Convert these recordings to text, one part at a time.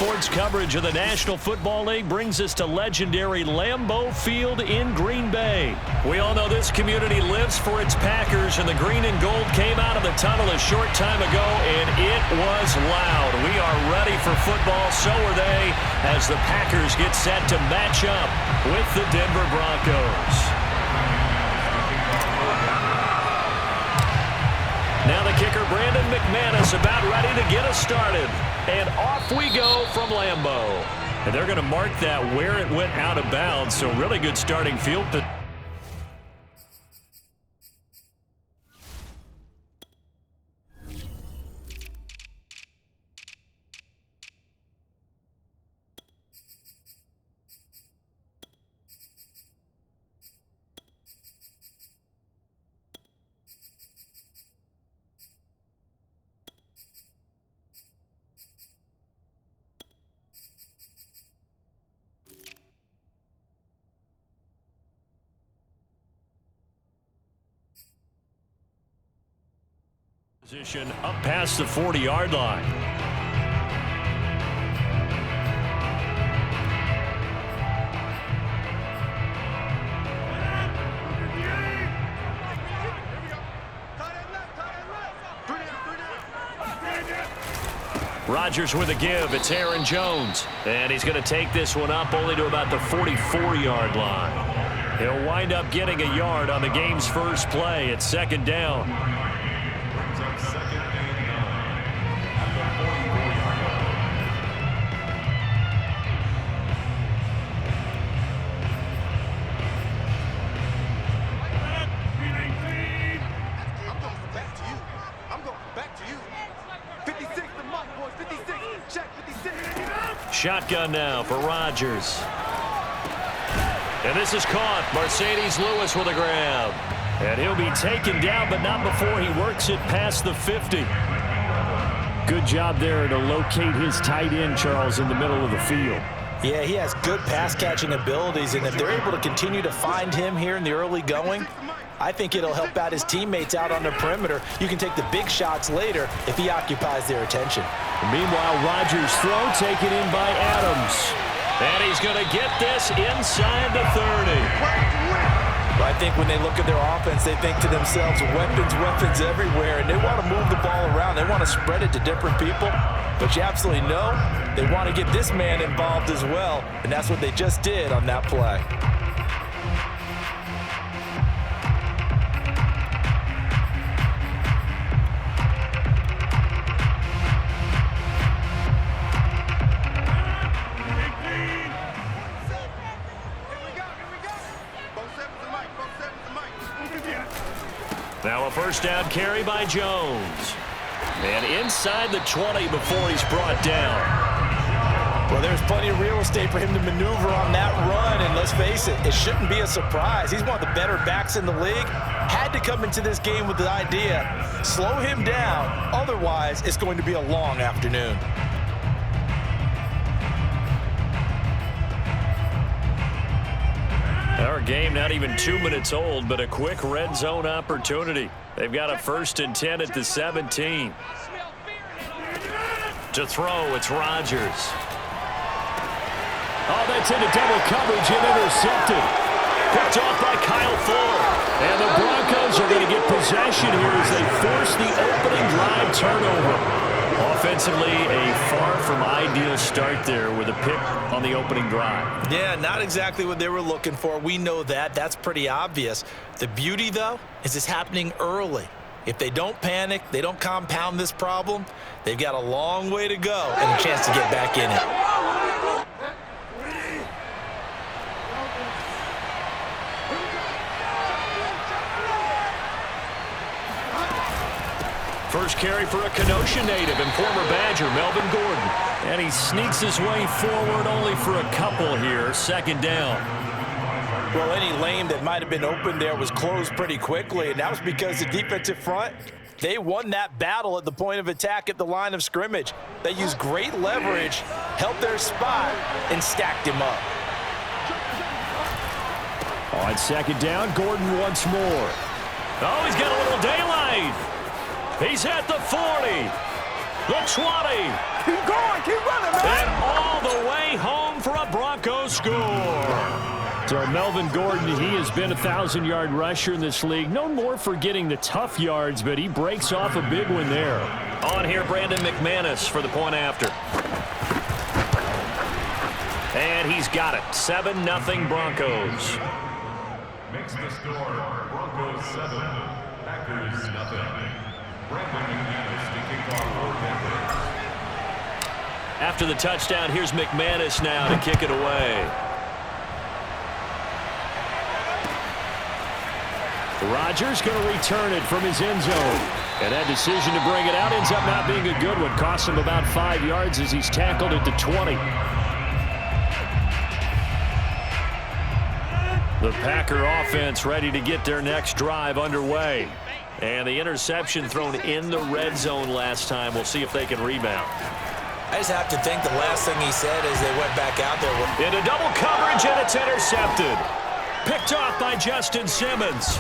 Sports coverage of the National Football League brings us to legendary Lambeau Field in Green Bay. We all know this community lives for its Packers, and the green and gold came out of the tunnel a short time ago, and it was loud. We are ready for football, so are they, as the Packers get set to match up with the Denver Broncos. Now the kicker, Brandon McManus, about ready to get us started. And off we go from Lambeau. And they're going to mark that where it went out of bounds, so really good starting field. Position up past the 40-yard line. Rodgers with a give. It's Aaron Jones. And he's going to take this one up only to about the 44-yard line. He'll wind up getting a yard on the game's first play. It's second down. Shotgun now for Rodgers. And this is caught. Mercedes Lewis with a grab. And he'll be taken down, but not before he works it past the 50. Good job there to locate his tight end, Charles, in the middle of the field. Yeah, he has good pass-catching abilities, and if they're able to continue to find him here in the early going, I think it'll help out his teammates out on the perimeter. You can take the big shots later if he occupies their attention. Meanwhile, Rodgers' throw taken in by Adams. And he's going to get this inside the 30. I think when they look at their offense, they think to themselves, weapons everywhere, and they want to move the ball around. They want to spread it to different people. But you absolutely know they want to get this man involved as well, and that's what they just did on that play. Now a first down carry by Jones. And inside the 20 before he's brought down. Well, there's plenty of real estate for him to maneuver on that run, and let's face it, it shouldn't be a surprise. He's one of the better backs in the league. Had to come into this game with the idea, slow him down, otherwise it's going to be a long afternoon. Our game not even 2 minutes old, but a quick red zone opportunity. They've got a 1st and 10 at the 17. To throw, it's Rodgers. Oh, that's into double coverage and intercepted. Picked off by Kyle Fuller. And the Broncos are going to get possession here as they force the opening drive turnover. Offensively, a far from ideal start there with a pick on the opening drive. Yeah, not exactly what they were looking for. We know that. That's pretty obvious. The beauty, though, is it's happening early. If they don't panic, they don't compound this problem, they've got a long way to go and a chance to get back in it. First carry for a Kenosha native and former Badger, Melvin Gordon. And he sneaks his way forward only for a couple here. Second down. Well, any lane that might have been open there was closed pretty quickly, and that was because the defensive front, they won that battle at the point of attack at the line of scrimmage. They used great leverage, held their spot, and stacked him up. On second down, Gordon once more. Oh, he's got a little daylight. He's at the 40, the 20. Keep going, keep running, man. And Broncos score. So Melvin Gordon, he has been a 1,000-yard rusher in this league. Known more for getting the tough yards, but he breaks off a big one there. On here, Brandon McManus for the point after. And he's got it. 7-0 Broncos. Makes the score Broncos 7, Packers 0. Brandon McManus to kick off for Denver. After the touchdown, here's McManus now to kick it away. Rodgers going to return it from his end zone. And that decision to bring it out ends up not being a good one. Costs him about 5 yards as he's tackled at the 20. The Packer offense ready to get their next drive underway. And the interception thrown in the red zone last time. We'll see if they can rebound. I just have to think the last thing he said as they went back out there. Into double coverage, and it's intercepted. Picked off by Justin Simmons.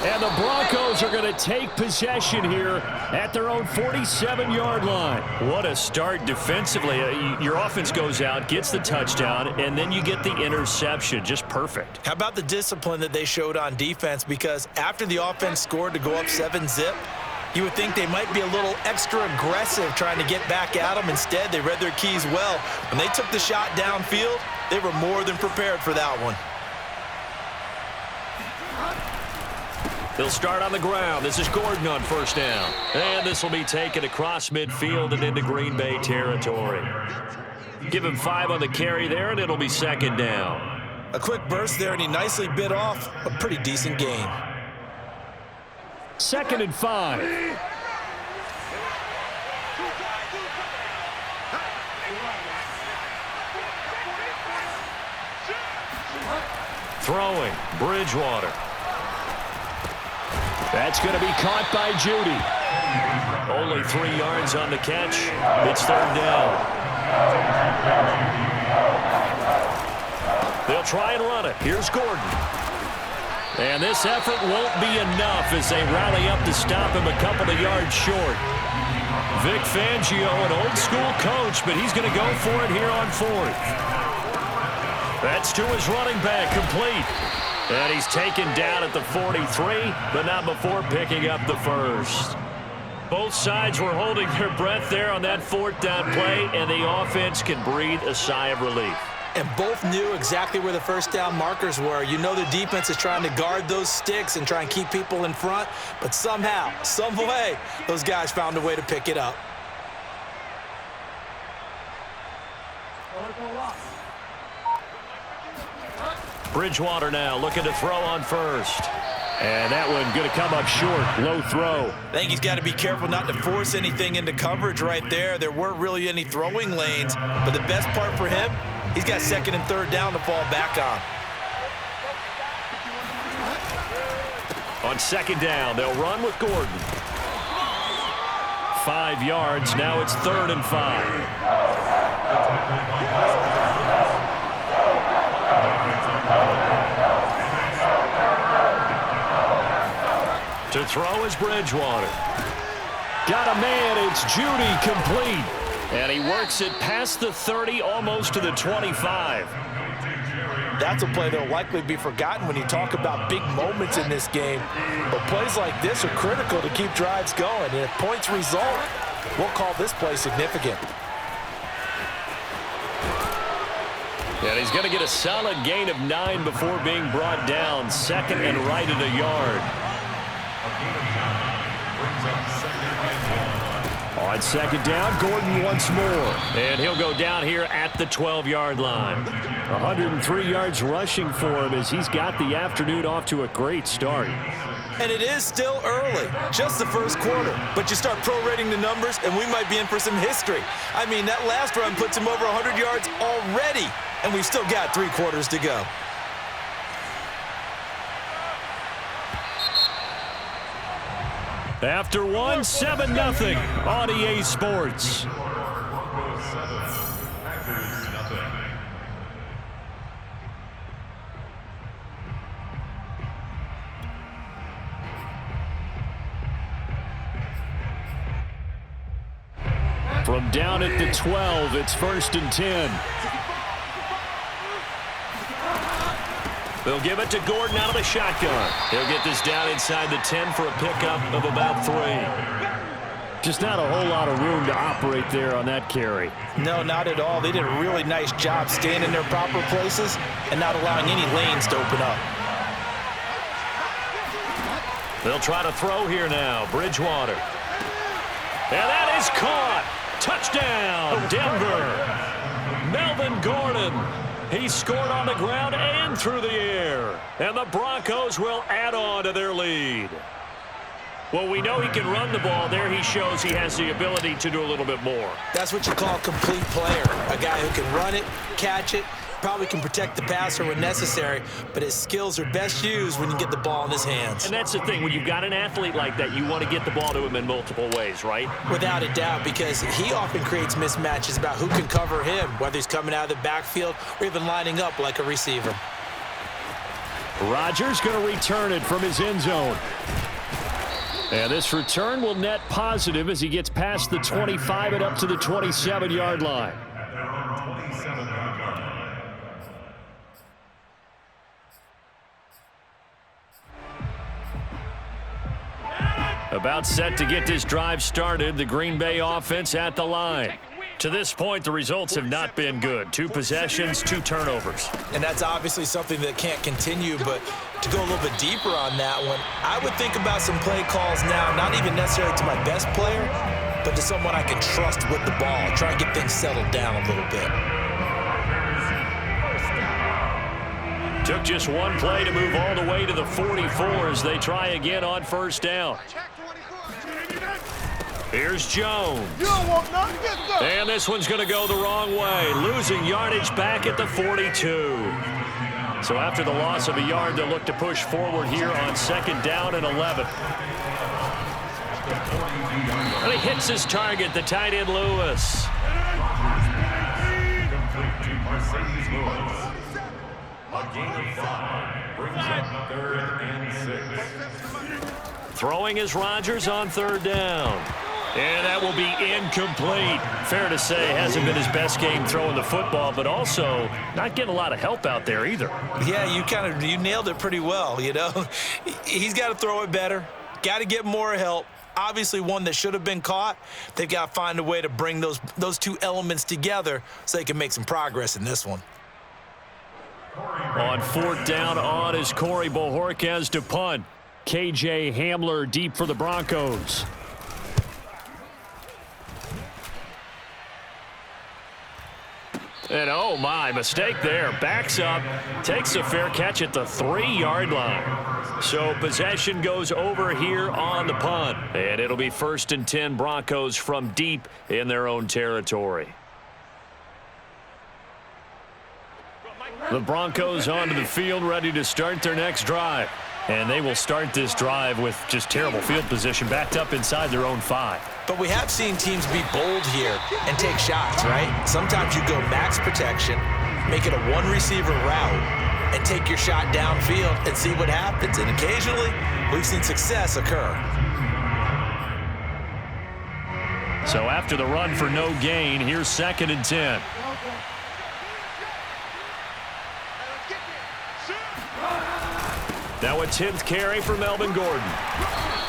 And the Broncos are going to take possession here at their own 47-yard line. What a start defensively. Your offense goes out, gets the touchdown, and then you get the interception. Just perfect. How about the discipline that they showed on defense? Because after the offense scored to go up 7-zip, you would think they might be a little extra aggressive trying to get back at them. Instead, they read their keys well. When they took the shot downfield, they were more than prepared for that one. They'll start on the ground. This is Gordon on first down. And this will be taken across midfield and into Green Bay territory. Give him 5 on the carry there, and it'll be second down. A quick burst there, and he nicely bit off a pretty decent gain. 2nd and 5. Throwing, Bridgewater. That's going to be caught by Judy. Only 3 yards on the catch. It's third down. They'll try and run it. Here's Gordon. And this effort won't be enough as they rally up to stop him a couple of yards short. Vic Fangio, an old-school coach, but he's going to go for it here on 4th. That's to his running back, complete. And he's taken down at the 43, but not before picking up the first. Both sides were holding their breath there on that 4th down play, and the offense can breathe a sigh of relief. And both knew exactly where the first down markers were. You know the defense is trying to guard those sticks and try and keep people in front, but somehow, some way, those guys found a way to pick it up. Bridgewater now looking to throw on first. And that one going to come up short. Low throw. I think he's got to be careful not to force anything into coverage right there. There weren't really any throwing lanes. But the best part for him, he's got 2nd and 3rd down to fall back on. On 2nd down, they'll run with Gordon. 5 yards. Now it's 3rd and 5. To throw is Bridgewater. Got a man, it's Judy, complete. And he works it past the 30, almost to the 25. That's a play that will likely be forgotten when you talk about big moments in this game. But plays like this are critical to keep drives going. And if points result, we'll call this play significant. And he's going to get a solid gain of 9 before being brought down. 2nd and right at a yard. On 2nd down, Gordon once more. And he'll go down here at the 12-yard line. 103 yards rushing for him as he's got the afternoon off to a great start. And it is still early, just the first quarter. But you start prorating the numbers, and we might be in for some history. I mean, that last run puts him over 100 yards already, and we've still got 3 quarters to go. After 1, 7-0 on EA Sports. From down at the 12, it's 1st and 10. They'll give it to Gordon out of the shotgun. He'll get this down inside the 10 for a pickup of about 3. Just not a whole lot of room to operate there on that carry. No, not at all. They did a really nice job staying in their proper places and not allowing any lanes to open up. They'll try to throw here now. Bridgewater. And that is caught. Touchdown, Denver. Melvin Gordon. He scored on the ground and through the air. And the Broncos will add on to their lead. Well, we know he can run the ball. There he shows he has the ability to do a little bit more. That's what you call a complete player. A guy who can run it, catch it, probably can protect the passer when necessary, but his skills are best used when you get the ball in his hands. And that's the thing. When you've got an athlete like that, you want to get the ball to him in multiple ways, right? Without a doubt, because he often creates mismatches about who can cover him, whether he's coming out of the backfield or even lining up like a receiver. Rodgers going to return it from his end zone. And this return will net positive as he gets past the 25 and up to the 27-yard line. About set to get this drive started, the Green Bay offense at the line. To this point, the results have not been good. 2 possessions, 2 turnovers. And that's obviously something that can't continue, but to go a little bit deeper on that one, I would think about some play calls now, not even necessarily to my best player, but to someone I can trust with the ball. Try and get things settled down a little bit. Took just one play to move all the way to the 44 as they try again on first down. Here's Jones. And this one's going to go the wrong way, losing yardage back at the 42. So after the loss of a yard, they'll look to push forward here on 2nd down and 11. And he hits his target, the tight end Lewis. A gain of 5 brings up 3rd and 6. Throwing is Rodgers on 3rd down. And that will be incomplete. Fair to say, hasn't been his best game throwing the football, but also not getting a lot of help out there either. Yeah, you nailed it pretty well, you know. He's got to throw it better, got to get more help. Obviously one that should have been caught. They've got to find a way to bring those 2 elements together so they can make some progress in this one. On 4th down on is Corey Bojorquez to punt. KJ Hamler deep for the Broncos. And oh my, mistake there. Backs up, takes a fair catch at the 3-yard line. So possession goes over here on the punt. And it'll be 1st and 10 Broncos from deep in their own territory. The Broncos onto the field ready to start their next drive. And they will start this drive with just terrible field position backed up inside their own 5. But we have seen teams be bold here and take shots, right? Sometimes you go max protection, make it a 1-receiver route, and take your shot downfield and see what happens. And occasionally, we've seen success occur. So after the run for no gain, here's 2nd and 10. Now a 10th carry for Melvin Gordon.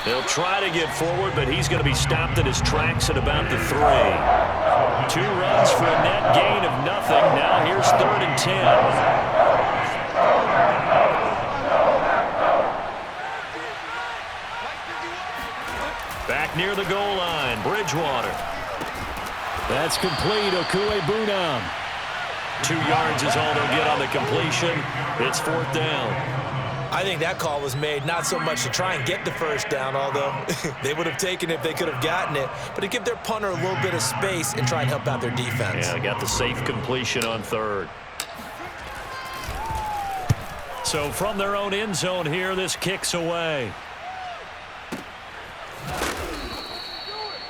He'll try to get forward, but he's going to be stopped in his tracks at about the 3. 2 runs for a net gain of nothing. Now here's 3rd and 10. Back near the goal line, Bridgewater. That's complete. Okuebunam. 2 yards is all they'll get on the completion. It's 4th down. I think that call was made not so much to try and get the 1st down, although they would have taken it if they could have gotten it, but to give their punter a little bit of space and try and help out their defense. Yeah, got the safe completion on 3rd. So from their own end zone here, this kicks away.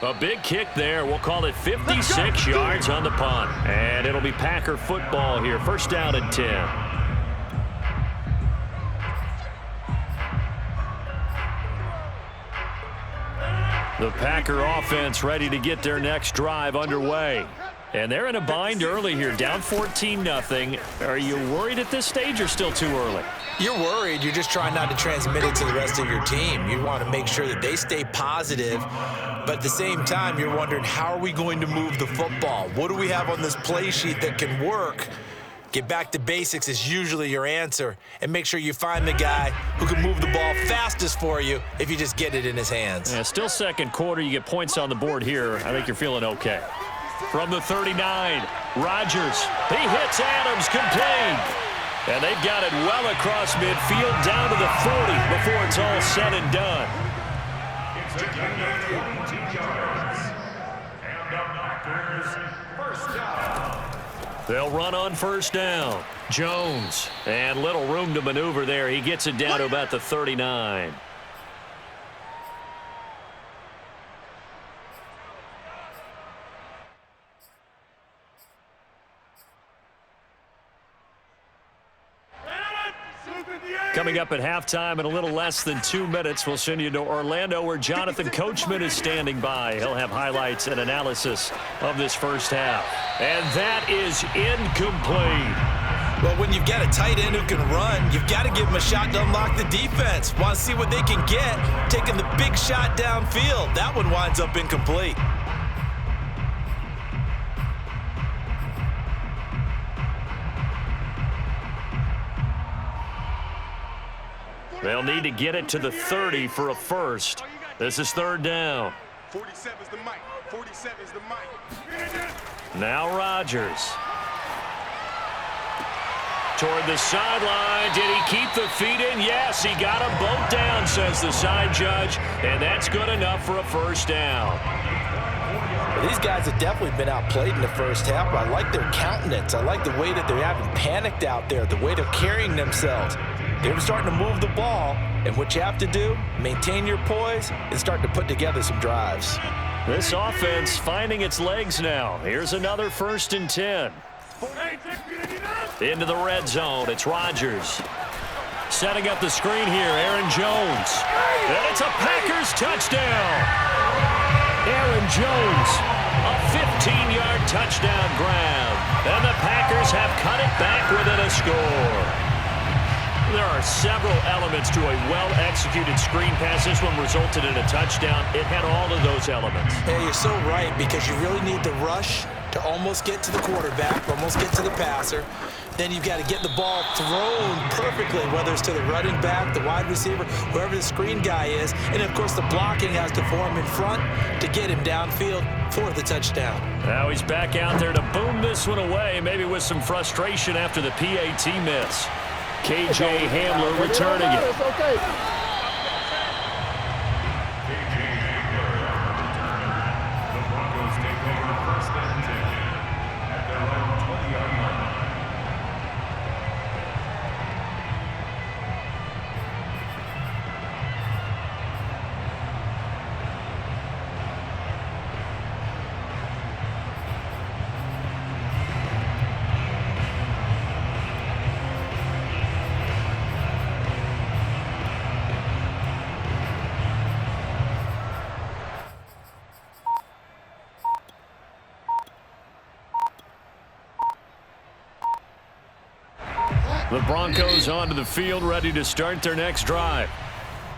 A big kick there. We'll call it 56 yards on the punt. And it'll be Packer football here. 1st down and 10. The Packer offense ready to get their next drive underway. And they're in a bind early here, down 14-0. Are you worried at this stage or still too early? You're worried. You're just trying not to transmit it to the rest of your team. You want to make sure that they stay positive, but at the same time, you're wondering, how are we going to move the football? What do we have on this play sheet that can work? Get back to basics is usually your answer, and make sure you find the guy who can move the ball fastest for you if you just get it in his hands. Yeah, still second quarter. You get points on the board here. I think you're feeling okay. From the 39, Rodgers. He hits Adams, complete. And they've got it well across midfield down to the 40 before it's all said and done. It's a gain of 22 yards. And the Packers first down. They'll run on first down. Jones. And little room to maneuver there. He gets it down to about the 39. Coming up at halftime in a little less than 2 minutes, we'll send you to Orlando where Jonathan Coachman is standing by. He'll have highlights and analysis of this first half. And that is incomplete. Well, when you've got a tight end who can run, you've got to give him a shot to unlock the defense. Want to see what they can get, taking the big shot downfield. That one winds up incomplete. They'll need to get it to the 30 for a first. This is third down. 47's the mic. 47's the mic. Now Rodgers. Toward the sideline. Did he keep the feet in? Yes, he got them both down, says the side judge. And that's good enough for a first down. Well, these guys have definitely been outplayed in the first half. I like their countenance. I like the way that they haven't panicked out there, the way they're carrying themselves. They're starting to move the ball, and what you have to do, maintain your poise and start to put together some drives. This offense finding its legs now. Here's another 1st and 10. Into the red zone, it's Rodgers. Setting up the screen here, Aaron Jones. And it's a Packers touchdown. Aaron Jones, a 15-yard touchdown grab. And the Packers have cut it back within a score. There are several elements to a well-executed screen pass. This one resulted in a touchdown. It had all of those elements. Yeah, you're so right, because you really need the rush to almost get to the quarterback, almost get to the passer. Then you've got to get the ball thrown perfectly, whether it's to the running back, the wide receiver, whoever the screen guy is. And, of course, the blocking has to form in front to get him downfield for the touchdown. Now he's back out there to boom this one away, maybe with some frustration after the PAT miss. KJ Hamler returning it. KJ Hamler returning. The Broncos take over 1st and 10 at their own 20-yard line. The Broncos onto the field, ready to start their next drive.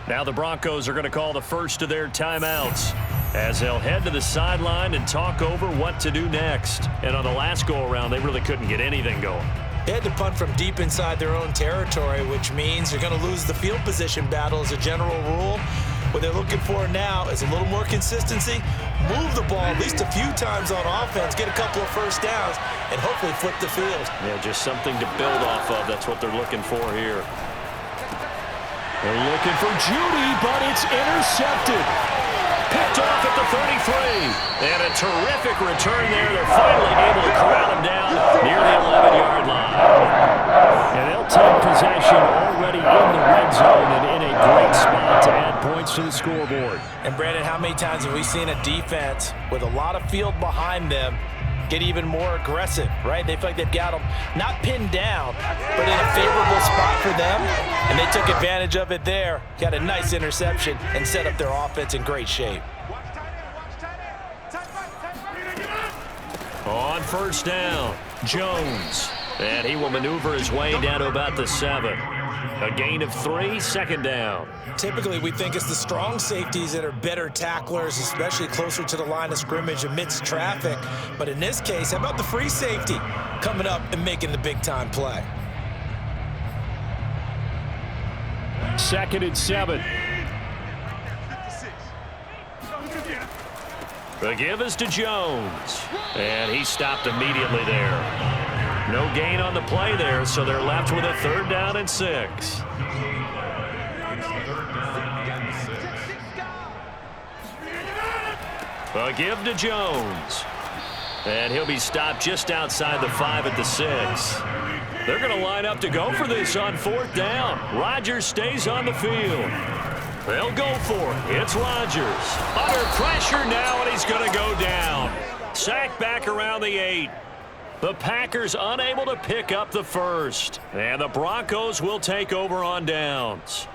Now the Broncos are going to call the first of their timeouts as they'll head to the sideline and talk over what to do next. And on the last go-around, they really couldn't get anything going. They had to punt from deep inside their own territory, which means they're going to lose the field position battle as a general rule. What they're looking for now is a little more consistency, move the ball at least a few times on offense, get a couple of first downs, and hopefully flip the field. Yeah, just something to build off of. That's what they're looking for here. They're looking for Judy, but it's intercepted. Picked off at the 33. And a terrific return there. They're finally able to corral him down near the 11-yard line. And they'll take possession already in the red zone and in a great spot to add points to the scoreboard. And Brandon, how many times have we seen a defense with a lot of field behind them get even more aggressive, right? They feel like they've got them not pinned down, but in a favorable spot for them, and they took advantage of it there. Got a nice interception and set up their offense in great shape. On first down, Jones. And he will maneuver his way down to about the 7. A gain of 3, second down. Typically, we think it's the strong safeties that are better tacklers, especially closer to the line of scrimmage amidst traffic. But in this case, how about the free safety coming up and making the big-time play? 2nd and 7. The give is to Jones. And he stopped immediately there. No gain on the play there, so they're left with a 3rd down and 6. A give to Jones. And he'll be stopped just outside the 5 at the 6. They're going to line up to go for this on 4th down. Rodgers stays on the field. They'll go for it. It's Rodgers. Under pressure now, and he's going to go down. Sacked back around the 8. The Packers unable to pick up the 1st. And the Broncos will take over on downs.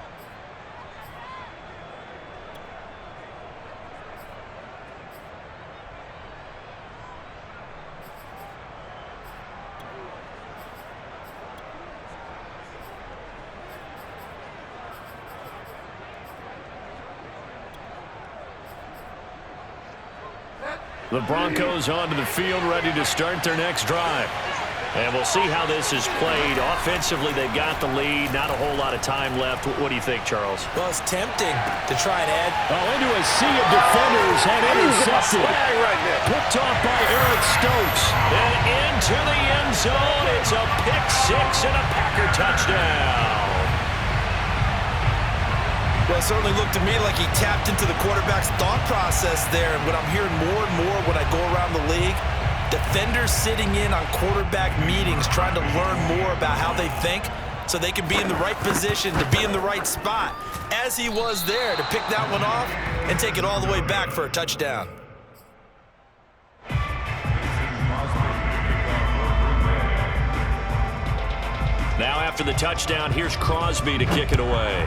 The Broncos onto the field, ready to start their next drive. And we'll see how this is played. Offensively, they've got the lead. Not a whole lot of time left. What do you think, Charles? Well, it's tempting to try and add. Into a sea of defenders and intercepted. Picked off by Eric Stokes. And into the end zone. It's a pick 6 and a Packer touchdown. Well, it certainly looked to me like he tapped into the quarterback's thought process there. And what I'm hearing more and more when I go around the league, defenders sitting in on quarterback meetings trying to learn more about how they think so they can be in the right position to be in the right spot, as he was there to pick that one off and take it all the way back for a touchdown. Now after the touchdown, here's Crosby to kick it away.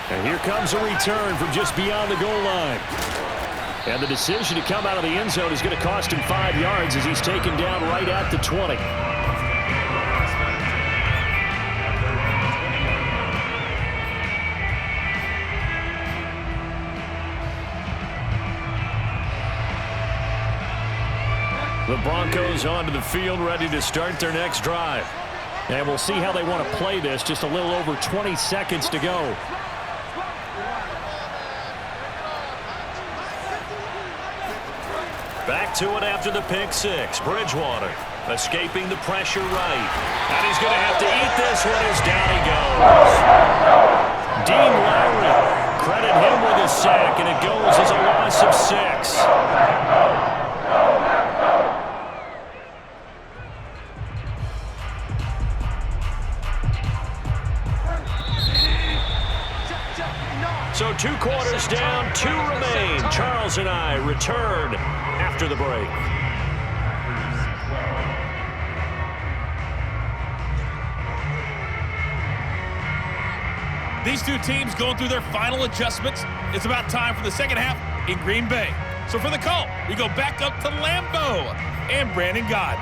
And here comes a return from just beyond the goal line. And the decision to come out of the end zone is going to cost him 5 yards as he's taken down right at the 20. The Broncos onto the field, ready to start their next drive. And we'll see how they want to play this. Just a little over 20 seconds to go. Back to it after the pick 6. Bridgewater escaping the pressure right. And he's going to have to eat this one as down he goes. Dean Lowry, credit him with a sack, and it goes as a loss of 6. So 2 quarters down, 2 remain. Charles and I return after the break. These two teams going through their final adjustments. It's about time for the second half in Green Bay. So for the call, we go back up to Lambeau and Brandon Gott.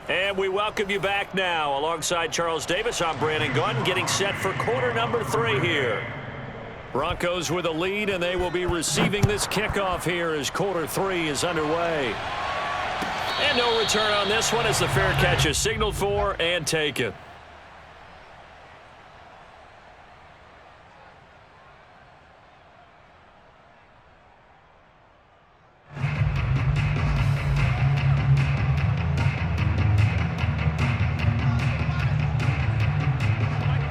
And we welcome you back now. Alongside Charles Davis, I'm Brandon Gott, getting set for quarter number 3 here. Broncos with a lead, and they will be receiving this kickoff here as quarter 3 is underway. And no return on this one as the fair catch is signaled for and taken.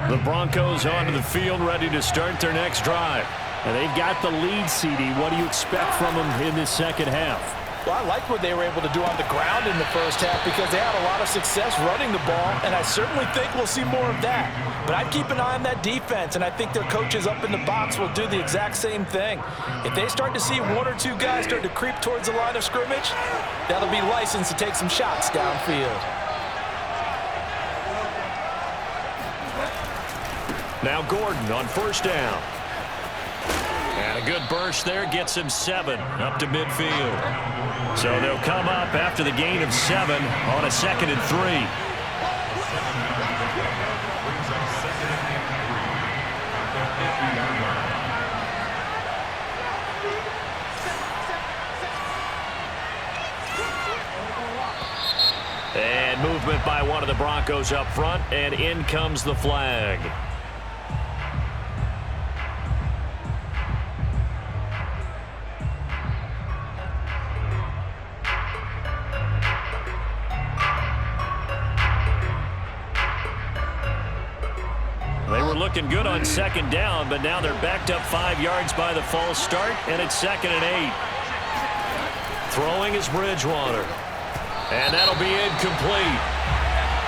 The Broncos onto the field, ready to start their next drive. And they've got the lead, CD. What do you expect from them in this second half? Well, I like what they were able to do on the ground in the first half because they had a lot of success running the ball, and I certainly think we'll see more of that. But I'd keep an eye on that defense, and I think their coaches up in the box will do the exact same thing. If they start to see 1 or 2 guys start to creep towards the line of scrimmage, that'll be licensed to take some shots downfield. Now Gordon on first down. And a good burst there gets him 7 up to midfield. So they'll come up after the gain of 7 on a 2nd and 3. And movement by one of the Broncos up front, and in comes the flag. They were looking good on 2nd down, but now they're backed up 5 yards by the false start, and it's 2nd and 8. Throwing is Bridgewater. And that'll be incomplete.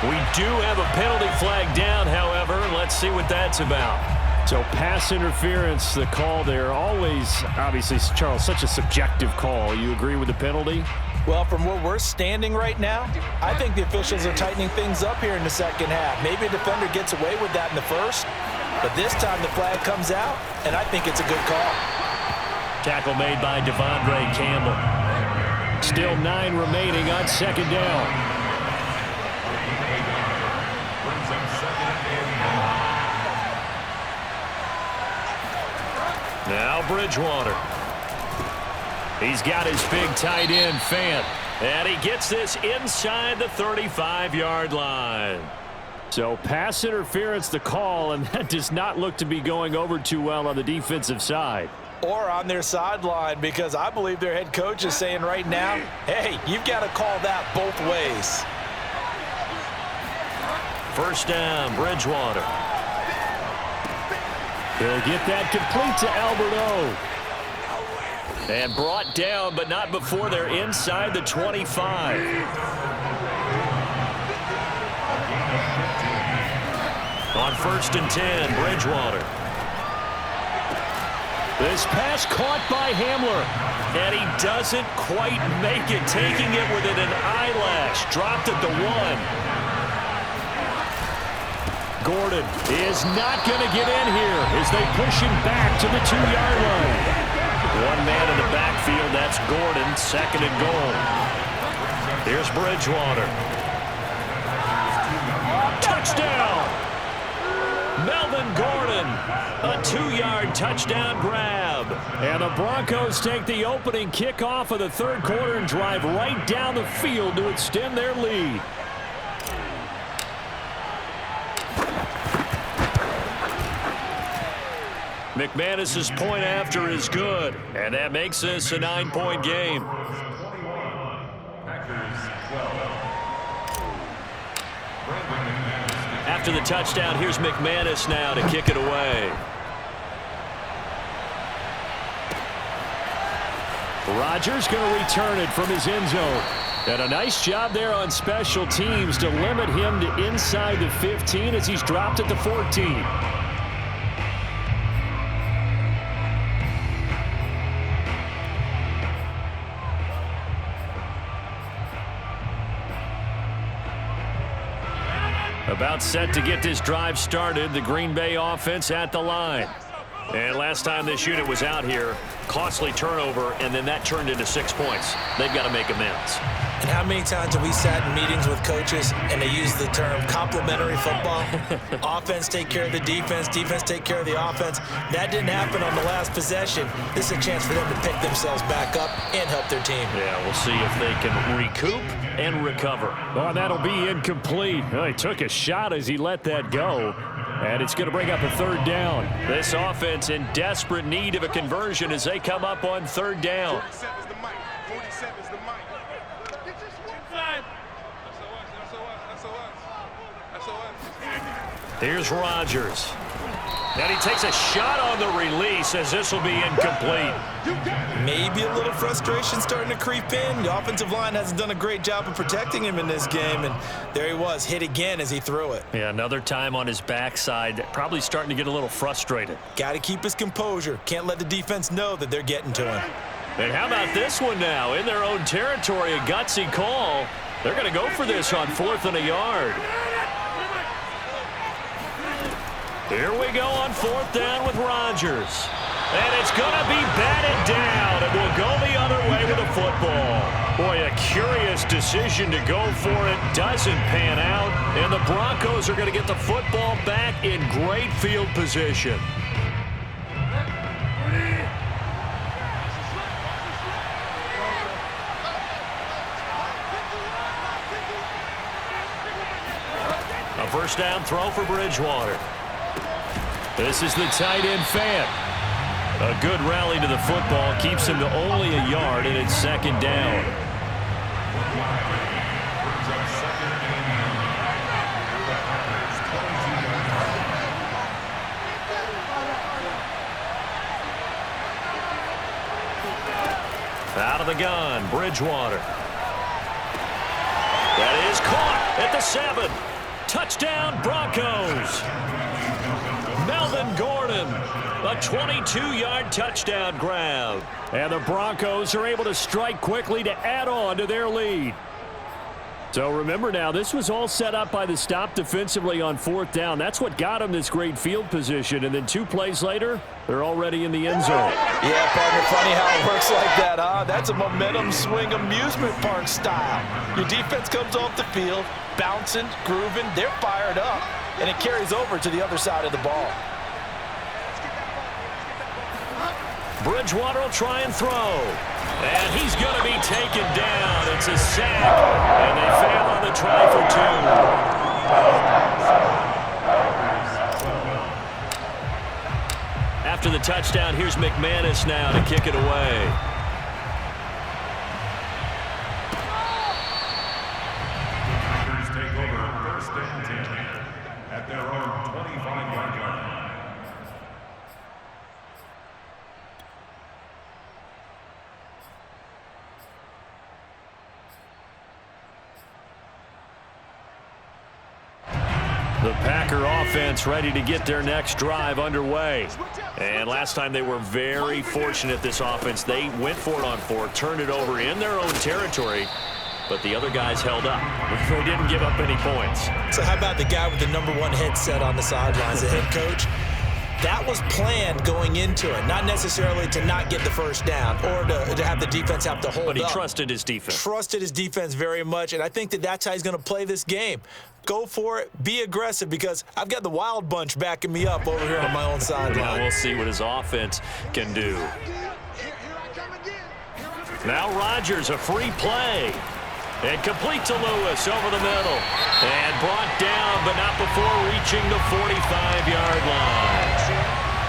We do have a penalty flag down, however. Let's see what that's about. So pass interference, the call there. Always, obviously, Charles, such a subjective call. You agree with the penalty? Well, from where we're standing right now, I think the officials are tightening things up here in the second half. Maybe a defender gets away with that in the first, but this time the flag comes out, and I think it's a good call. Tackle made by Devondre Campbell. Still 9 remaining on 2nd down. Now Bridgewater. He's got his big tight end, Fant. And he gets this inside the 35-yard line. So pass interference, the call, and that does not look to be going over too well on the defensive side. Or on their sideline, because I believe their head coach is saying right now, hey, you've got to call that both ways. First down, Bridgewater. He'll get that complete to Alberto. And brought down, but not before they're inside the 25. On 1st and 10, Bridgewater. This pass caught by Hamler. And he doesn't quite make it, taking it within an eyelash. Dropped at the 1. Gordon is not going to get in here as they push him back to the 2-yard line. One man in the backfield, that's Gordon, 2nd and goal. Here's Bridgewater. Touchdown! Melvin Gordon, a 2-yard touchdown grab. And the Broncos take the opening kickoff of the 3rd quarter and drive right down the field to extend their lead. McManus's point after is good, and that makes this a 9-point game. After the touchdown, here's McManus now to kick it away. Rodgers going to return it from his end zone. And a nice job there on special teams to limit him to inside the 15 as he's dropped at the 14. About set to get this drive started, the Green Bay offense at the line. And last time this unit was out here, costly turnover, and then that turned into 6 points. They've got to make amends. And how many times have we sat in meetings with coaches and they use the term complementary football? Offense take care of the defense, defense take care of the offense. That didn't happen on the last possession. This is a chance for them to pick themselves back up and help their team. Yeah, we'll see if they can recoup and recover. Oh, that'll be incomplete. Oh, he took a shot as he let that go. And it's going to bring up a 3rd down. This offense in desperate need of a conversion as they come up on 3rd down. 47 is the mic. 47 is the mic. Here's Rodgers. And he takes a shot on the release as this will be incomplete. Maybe a little frustration starting to creep in. The offensive line hasn't done a great job of protecting him in this game, and there he was, hit again as he threw it. Yeah, another time on his backside, probably starting to get a little frustrated. Got to keep his composure. Can't let the defense know that they're getting to him. And how about this one now? In their own territory, a gutsy call. They're going to go for this on 4th and a yard. Here we go on 4th down with Rodgers. And it's going to be batted down, and we'll go the other way with the football. Boy, a curious decision to go for it. Doesn't pan out, and the Broncos are going to get the football back in great field position. A first down throw for Bridgewater. This is the tight end fan. A good rally to the football keeps him to only a yard, and it's 2nd down. Out of the gun, Bridgewater. That is caught at the 7. Touchdown, Broncos. Melvin Gordon, a 22-yard touchdown grab. And the Broncos are able to strike quickly to add on to their lead. So remember now, this was all set up by the stop defensively on 4th down. That's what got them this great field position. And then 2 plays later, they're already in the end zone. Yeah, partner, funny how it works like that, huh? That's a momentum swing amusement park style. Your defense comes off the field, bouncing, grooving, they're fired up, and it carries over to the other side of the ball. Bridgewater will try and throw. And he's going to be taken down. It's a sack. And they fail on the try for 2. After the touchdown, here's McManus now to kick it away. Packers take over 1st and 10 at their own 25-yard line. The Packer offense ready to get their next drive underway. And last time they were very fortunate, this offense. They went for it on 4, turned it over in their own territory, but the other guys held up. They didn't give up any points. So how about the guy with the #1 headset on the sidelines, the head coach? That was planned going into it, not necessarily to not get the first down or to have the defense have to hold up. But he trusted his defense. Trusted his defense very much, and I think that's how he's going to play this game. Go for it, be aggressive, because I've got the wild bunch backing me up over here on my own sideline. Now we'll see what his offense can do. Now Rodgers, a free play. And complete to Lewis over the middle. And brought down, but not before reaching the 45-yard line.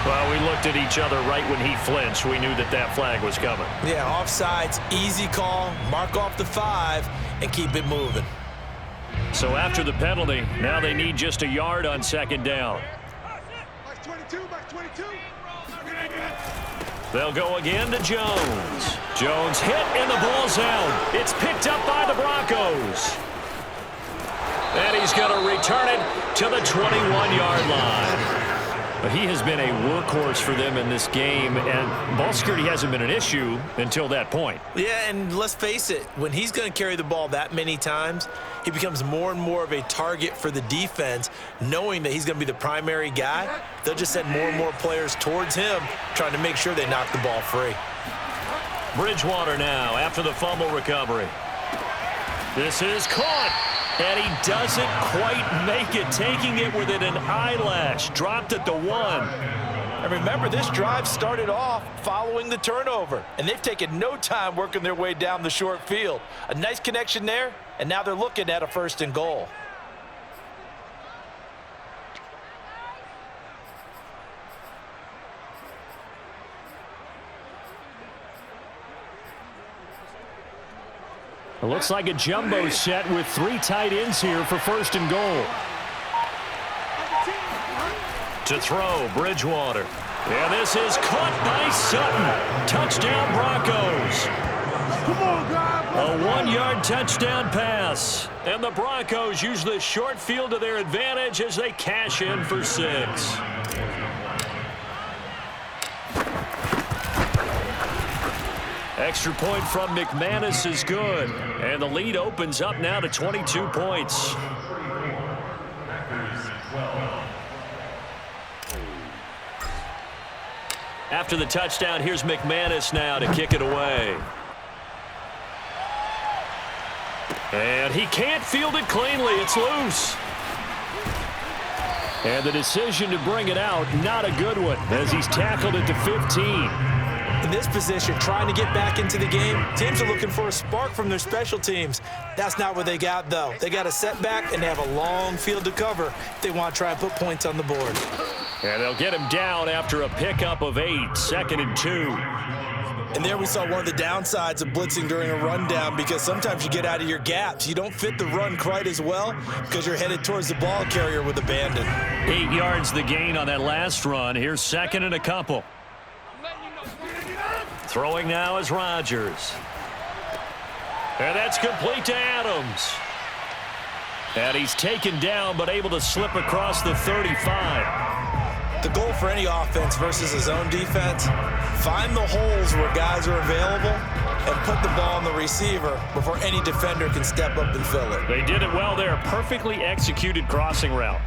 Well, we looked at each other right when he flinched. We knew that flag was coming. Yeah, offsides, easy call, mark off the 5, and keep it moving. So after the penalty, now they need just a yard on 2nd down. They'll go again to Jones. Jones hit, and the ball's out. It's picked up by the Broncos. And he's going to return it to the 21-yard line. But he has been a workhorse for them in this game, and ball security hasn't been an issue until that point. Yeah, and let's face it, when he's going to carry the ball that many times, he becomes more and more of a target for the defense, knowing that he's going to be the primary guy. They'll just send more and more players towards him, trying to make sure they knock the ball free. Bridgewater now after the fumble recovery. This is caught. And he doesn't quite make it, taking it within an eyelash. Dropped at the 1. And remember, this drive started off following the turnover, and they've taken no time working their way down the short field. A nice connection there, and now they're looking at a 1st and goal. It looks like a jumbo set with 3 tight ends here for 1st and goal. To throw, Bridgewater. And this is caught by Sutton. Touchdown, Broncos. Come on, guys. A 1-yard touchdown pass. And the Broncos use the short field to their advantage as they cash in for 6. Extra point from McManus is good. And the lead opens up now to 22 points. After the touchdown, here's McManus now to kick it away. And he can't field it cleanly. It's loose. And the decision to bring it out, not a good one, as he's tackled it to 15. In this position, trying to get back into the game, teams are looking for a spark from their special teams. That's not what they got, though. They got a setback, and they have a long field to cover if they want to try and put points on the board. And they'll get him down after a pickup of 8, 2nd and 2. And there we saw one of the downsides of blitzing during a rundown, because sometimes you get out of your gaps. You don't fit the run quite as well because you're headed towards the ball carrier with abandon. 8 yards the gain on that last run. Here's 2nd and a couple. Throwing now is Rodgers. And that's complete to Adams. And he's taken down but able to slip across the 35. The goal for any offense versus his own defense, find the holes where guys are available and put the ball on the receiver before any defender can step up and fill it. They did it well there. Perfectly executed crossing route.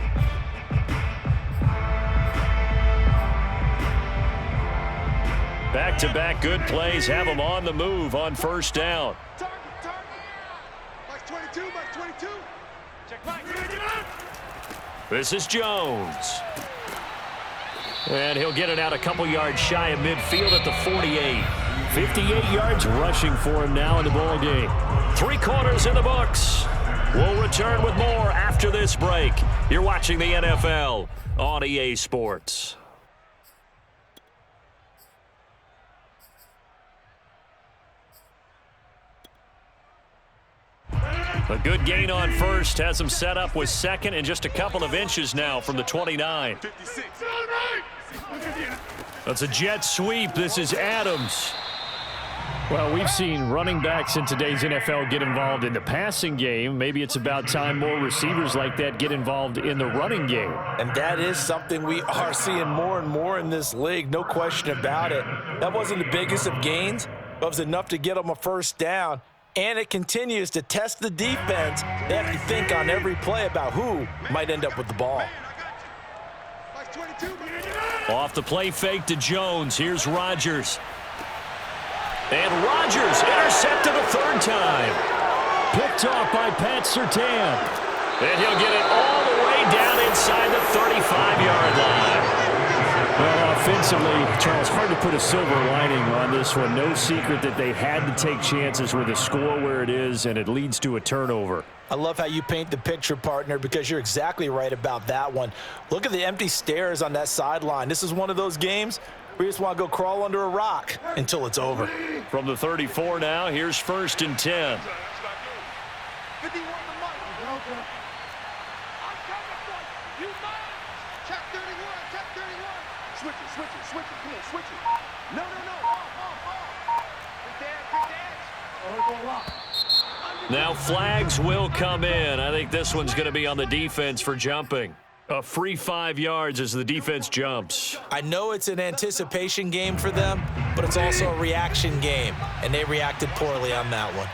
Back-to-back good plays have them on the move on first down. This is Jones. And he'll get it out a couple yards shy of midfield at the 48. 58 yards rushing for him now in the ball game. 3 quarters in the books. We'll return with more after this break. You're watching the NFL on EA Sports. A good gain on first has him set up with 2nd and just a couple of inches now from the 29. That's a jet sweep. This is Adams. Well, we've seen running backs in today's NFL get involved in the passing game. Maybe it's about time more receivers like that get involved in the running game. And that is something we are seeing more and more in this league, no question about it. That wasn't the biggest of gains, but it was enough to get them a first down. And it continues to test the defense. They have to think on every play about who might end up with the ball. Off the play fake to Jones. Here's Rodgers. And Rodgers intercepted a 3rd time. Picked off by Pat Surtain. And he'll get it all the way down inside the 35-yard line. Well, offensively, Charles, hard to put a silver lining on this one. No secret that they had to take chances with the score where it is, and it leads to a turnover. I love how you paint the picture, partner, because you're exactly right about that one. Look at the empty stares on that sideline. This is one of those games where you just want to go crawl under a rock until it's over. From the 34 now, here's 1st and 10. Now flags will come in. I think this one's going to be on the defense for jumping. A free 5 yards as the defense jumps. I know it's an anticipation game for them, but it's also a reaction game, and they reacted poorly on that one.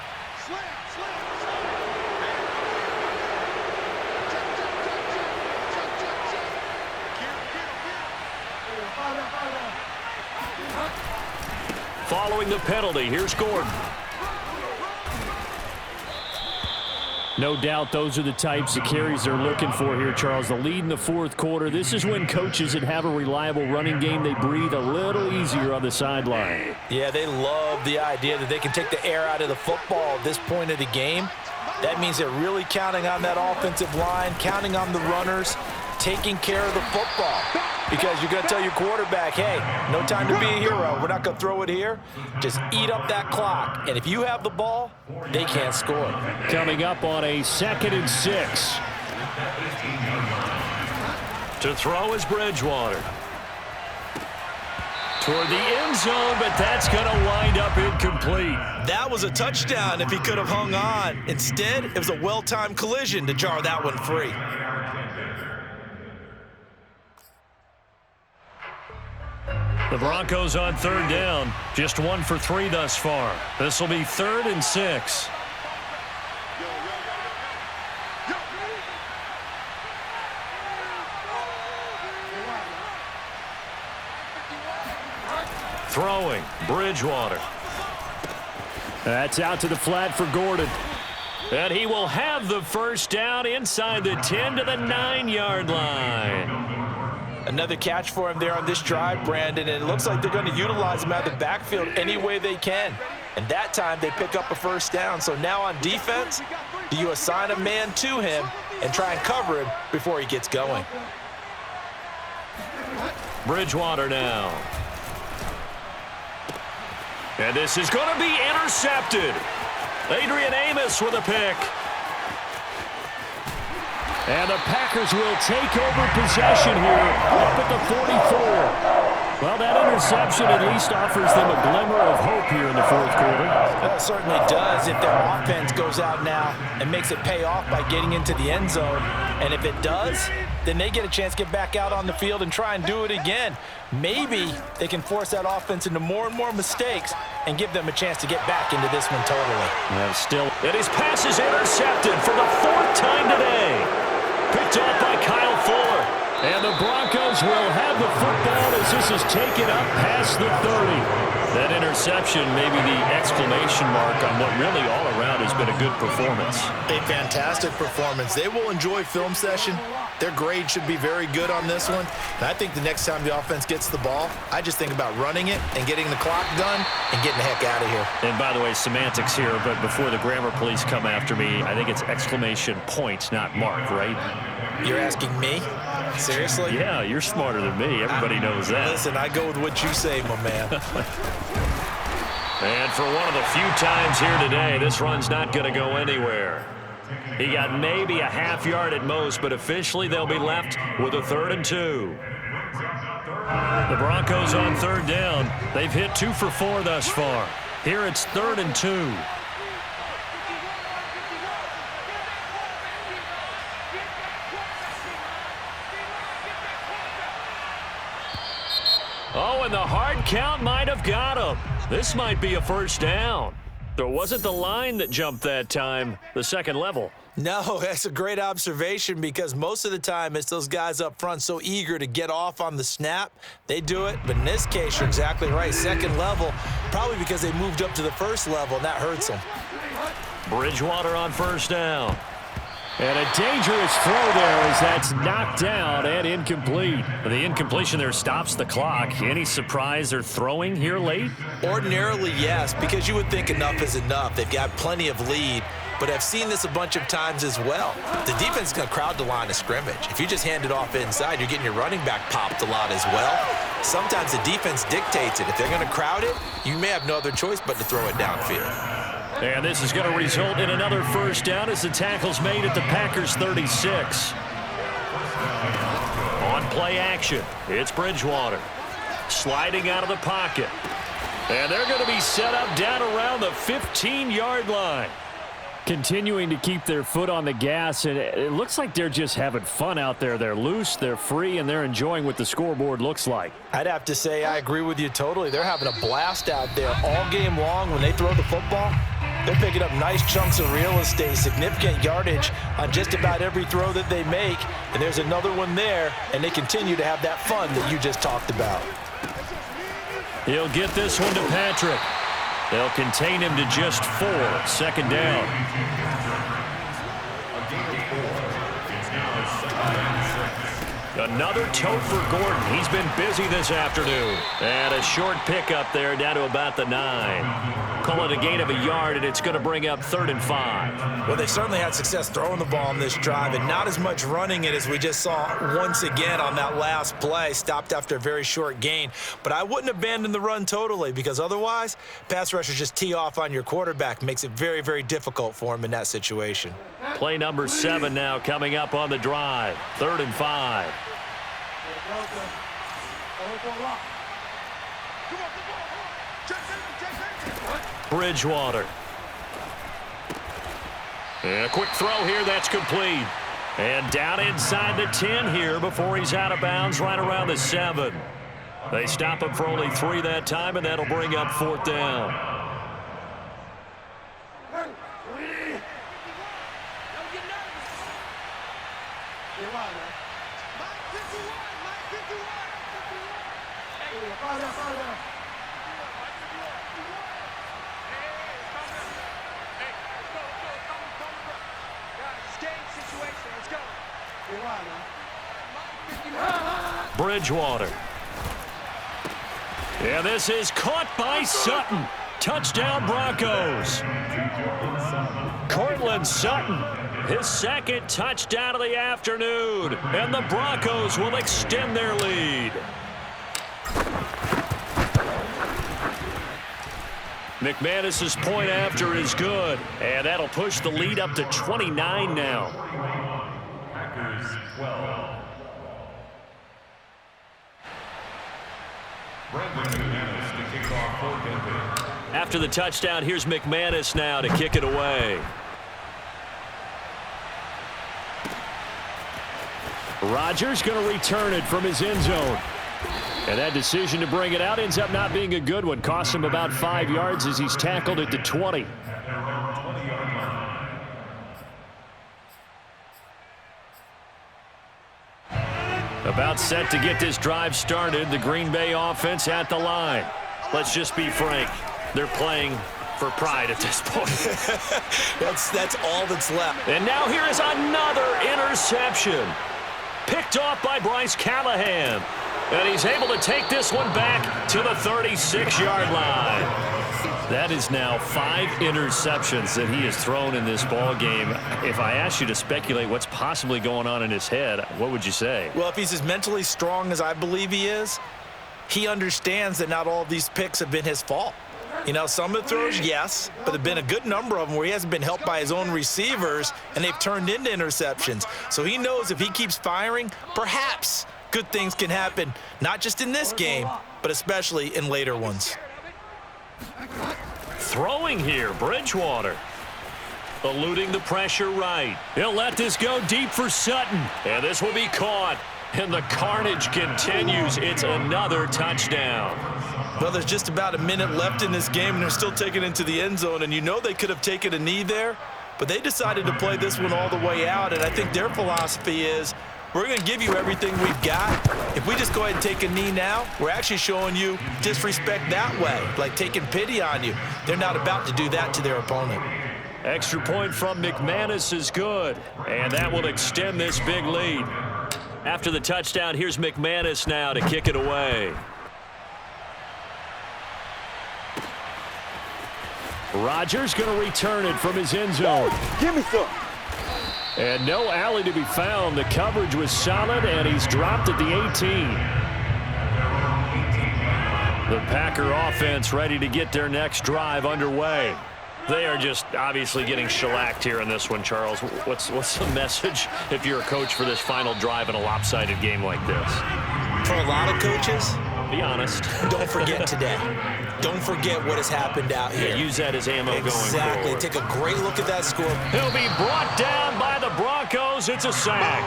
Following the penalty, here's Gordon. No doubt those are the types of carries they're looking for here, Charles. The lead in the 4th quarter. This is when coaches that have a reliable running game, they breathe a little easier on the sideline. Yeah, they love the idea that they can take the air out of the football at this point of the game. That means they're really counting on that offensive line, counting on the runners, taking care of the football. Because you're going to tell your quarterback, hey, no time to be a hero. We're not going to throw it here. Just eat up that clock. And if you have the ball, they can't score. Coming up on a 2nd and 6. To throw is Bridgewater. Toward the end zone, but that's going to wind up incomplete. That was a touchdown if he could have hung on. Instead, it was a well-timed collision to jar that one free. The Broncos on 3rd down. Just 1 for 3 thus far. This will be 3rd and 6. Throwing, Bridgewater. That's out to the flat for Gordon. And he will have the first down inside the 10 to the 9-yard line. Another catch for him there on this drive, Brandon, and it looks like they're going to utilize him out of the backfield any way they can. And that time they pick up a first down. So now on defense, do you assign a man to him and try and cover him before he gets going? Bridgewater now. And this is going to be intercepted. Adrian Amos with a pick. And the Packers will take over possession here up at the 44. Well, that interception at least offers them a glimmer of hope here in the fourth quarter. Well, it certainly does if their offense goes out now and makes it pay off by getting into the end zone. And if it does, then they get a chance to get back out on the field and try and do it again. Maybe they can force that offense into more and more mistakes and give them a chance to get back into this one totally. And his pass is intercepted for the 4th time today. Picked off by Kyle Fuller. And the Broncos will have the football as this is taken up past the 30. That interception may be the exclamation mark on what really all around has been a good performance. A fantastic performance. They will enjoy film session. Their grade should be very good on this one. And I think the next time the offense gets the ball, I just think about running it and getting the clock done and getting the heck out of here. And by the way, semantics here, but before the grammar police come after me, I think it's exclamation point, not mark, right? You're asking me? Seriously? Yeah, you're smarter than me. Everybody knows that. Listen, I go with what you say, my man. And for one of the few times here today, this run's not going to go anywhere. He got maybe a half yard at most, but officially they'll be left with a 3rd and 2. The Broncos on 3rd down. They've hit 2 for 4 thus far. Here it's 3rd and 2. Oh, and the hard count might have got him. This might be a first down. So it wasn't the line that jumped that time, the second level. No, that's a great observation because most of the time it's those guys up front so eager to get off on the snap. They do it, but in this case, you're exactly right. Second level, probably because they moved up to the first level, and that hurts them. Bridgewater on first down. And a dangerous throw there as that's knocked down and incomplete. The incompletion there stops the clock. Any surprise they're throwing here late? Ordinarily, yes, because you would think enough is enough. They've got plenty of lead, but I've seen this a bunch of times as well. The defense is going to crowd the line of scrimmage. If you just hand it off inside, you're getting your running back popped a lot as well. Sometimes the defense dictates it. If they're going to crowd it, you may have no other choice but to throw it downfield. And this is going to result in another first down as the tackle's made at the Packers' 36. On play action, it's Bridgewater. Sliding out of the pocket. And they're going to be set up down around the 15-yard line. Continuing to keep their foot on the gas, and it looks like they're just having fun out there. They're loose, they're free, and they're enjoying what the scoreboard looks like. I'd have to say I agree with you totally. They're having a blast out there all game long when they throw the football. They're picking up nice chunks of real estate, significant yardage on just about every throw that they make. And there's another one there, and they continue to have that fun that you just talked about. He'll get this one to Patrick. They'll contain him to just 4. Second down. Another tote for Gordon. He's been busy this afternoon. And a short pickup there down to about the 9. Call it a gain of a yard, and it's going to bring up 3rd and 5. Well, they certainly had success throwing the ball on this drive, and not as much running it as we just saw once again on that last play. Stopped after a very short gain. But I wouldn't abandon the run totally, because otherwise, pass rushers just tee off on your quarterback. Makes it very, very difficult for him in that situation. Play number 7 now coming up on the drive. 3rd and 5. Bridgewater. And a quick throw here, that's complete. And down inside the 10 here before he's out of bounds right around the 7. They stop him for only 3 that time, and that'll bring up 4th down. Bridgewater. And this is caught by Sutton. Touchdown, Broncos. Cortland Sutton, his second touchdown of the afternoon. And the Broncos will extend their lead. McManus's point after is good. And that'll push the lead up to 29 now. Packers 12. McManus to kick off for Denver. After the touchdown, here's McManus now to kick it away. Rodgers going to return it from his end zone. And that decision to bring it out ends up not being a good one. Costs him about 5 yards as he's tackled at the 20. About set to get this drive started. The Green Bay offense at the line. Let's just be frank. They're playing for pride at this point. That's all that's left. And now here is another interception. Picked off by Bryce Callahan. And he's able to take this one back to the 36-yard line. That is now 5 interceptions that he has thrown in this ball game. If I asked you to speculate what's possibly going on in his head, what would you say? Well, if he's as mentally strong as I believe he is, he understands that not all of these picks have been his fault. You know, some of the throws, yes, but there have been a good number of them where he hasn't been helped by his own receivers, and they've turned into interceptions. So he knows if he keeps firing, perhaps good things can happen, not just in this game, but especially in later ones. Throwing here, Bridgewater. Eluding the pressure right. He'll let this go deep for Sutton. And this will be caught. And the carnage continues. It's another touchdown. Well, there's just about a minute left in this game, and they're still taking it into the end zone. And you know they could have taken a knee there, but they decided to play this one all the way out. And I think their philosophy is, we're going to give you everything we've got. If we just go ahead and take a knee now, we're actually showing you disrespect that way, like taking pity on you. They're not about to do that to their opponent. Extra point from McManus is good, and that will extend this big lead. After the touchdown, here's McManus now to kick it away. Rodgers going to return it from his end zone. Give me some. And no alley to be found. The coverage was solid, and he's dropped at the 18. The Packer offense ready to get their next drive underway. They are just obviously getting shellacked here in this one, Charles. What's the message if you're a coach for this final drive in a lopsided game like this? For a lot of coaches, be honest. Don't forget today. Don't forget what has happened out here. Yeah, use that as ammo going forward. Exactly. Take a great look at that score. He'll be brought down by the Broncos. It's a sack.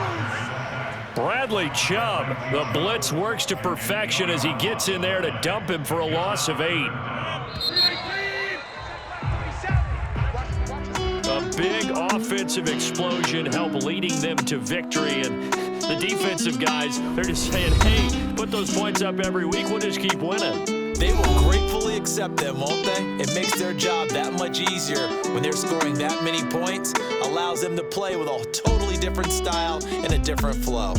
Bradley Chubb, the blitz works to perfection as he gets in there to dump him for a loss of 8. A big offensive explosion helped leading them to victory, and the defensive guys, they're just saying, hey, put those points up every week, we'll just keep winning. They will gratefully accept them, won't they? It makes their job that much easier when they're scoring that many points, allows them to play with a totally different style and a different flow.